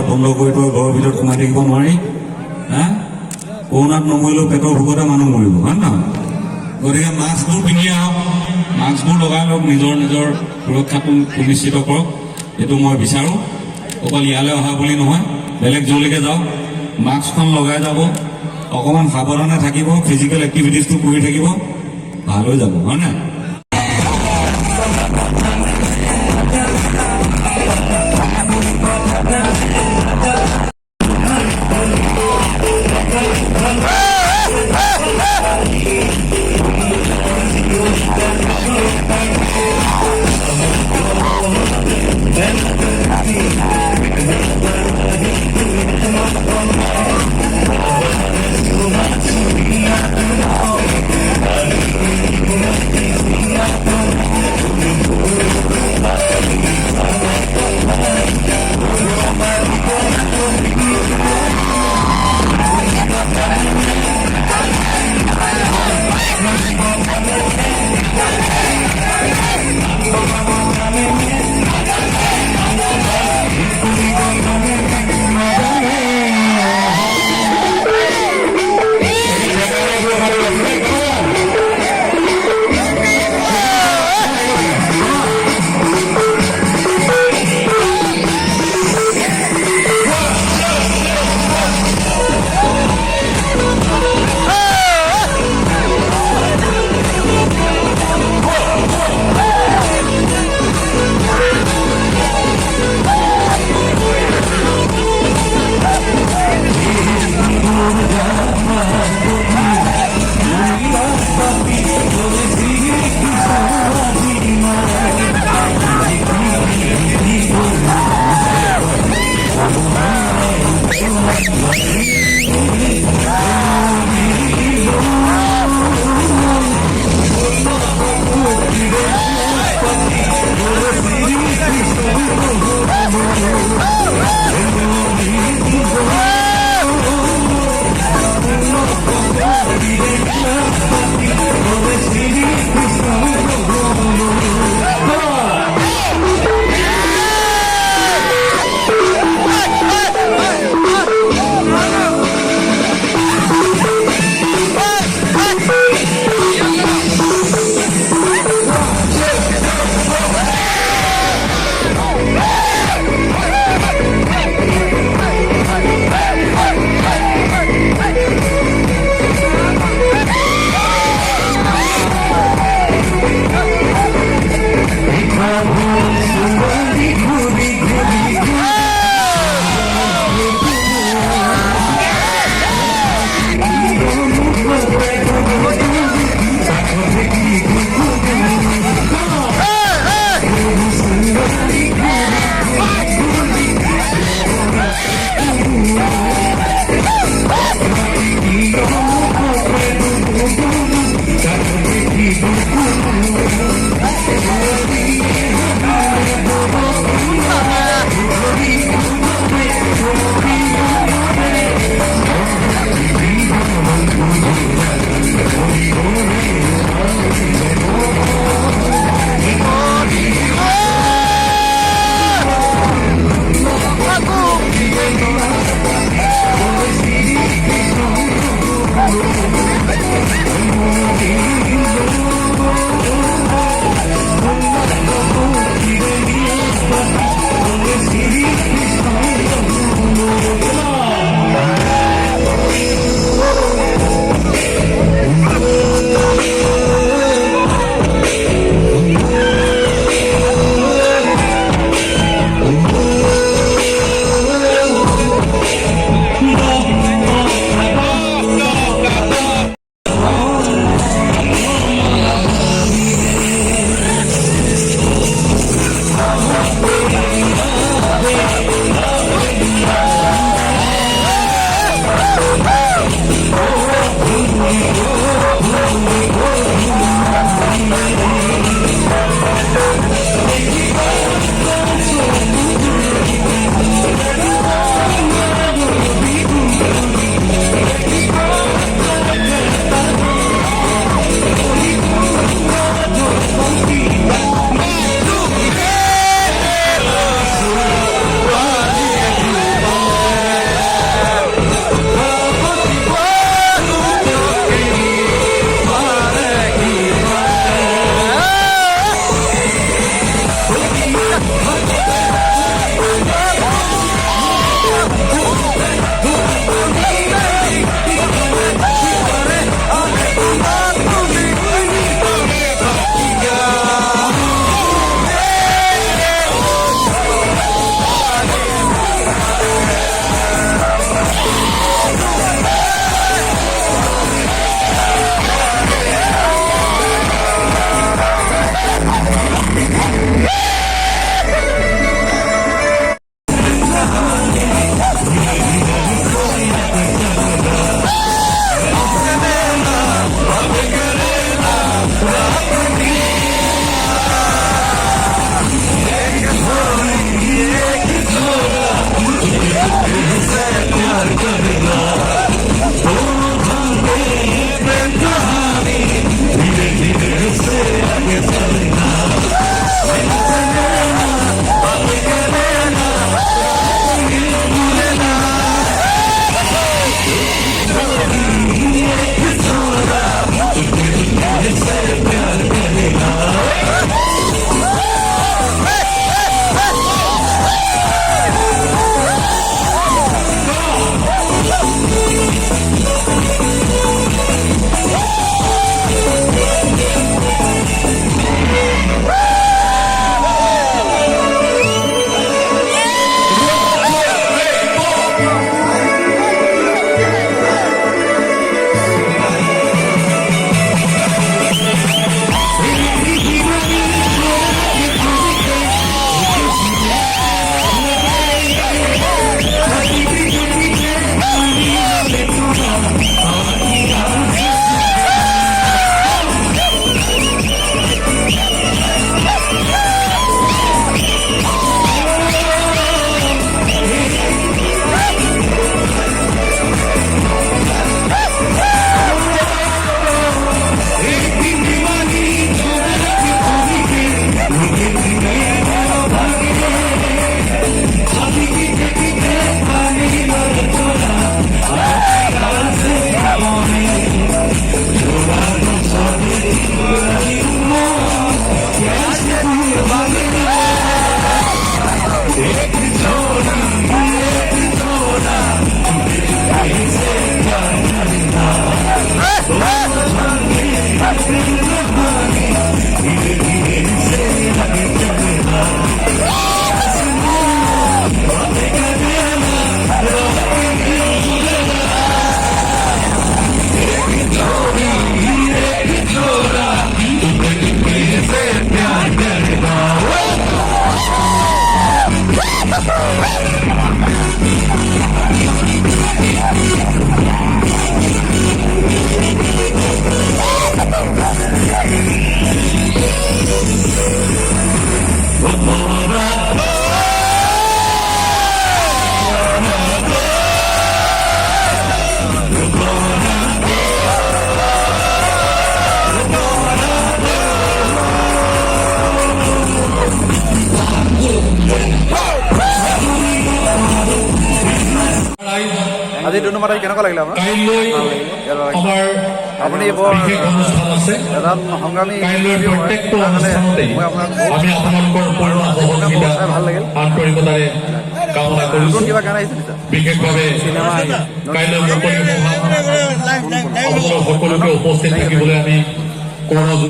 বন্ধ কৰি থৈ ঘৰৰ ভিতৰত সোমাই থাকিব নোৱাৰি। কৰোণাত নমৰিলেও পেটৰ ভোকতে মানুহ মৰিব, হয় নহয়? গতিকে মাস্কবোৰ পিন্ধি আহক, মাস্কবোৰ লগাই লওক, নিজৰ নিজৰ সুৰক্ষাটো সুনিশ্চিত কৰক, এইটো মই বিচাৰোঁ। অকল ইয়ালৈ অহা বুলি নহয়, বেলেগ য'লৈকে যাওক মাস্কখন লগাই যাব, অকণমান সাৱধানে থাকিব, ফিজিকেল এক্টিভিটিজটো কৰি থাকিব, ভাল হৈ যাব, হয় নাই? আজি ধন্যবাদ কেনেকুৱা লাগিলে আপোনাৰ কাইলৈ আমাৰ আপুনি বৰ বিশেষ অনুষ্ঠান আছে এজন সংগ্ৰামী কাইলৈ প্ৰত্যেকটো অনুষ্ঠানতে আমি আপোনালোকৰ পূৰ্ণ সহযোগিতা ভাল লাগিল আন্তৰিকতাৰে কামনা কৰিছো কিবা গান আহিছে নেকি বিশেষভাৱে কাইলৈ মুকলি সভাত সকলোকে উপস্থিত থাকিবলৈ আমি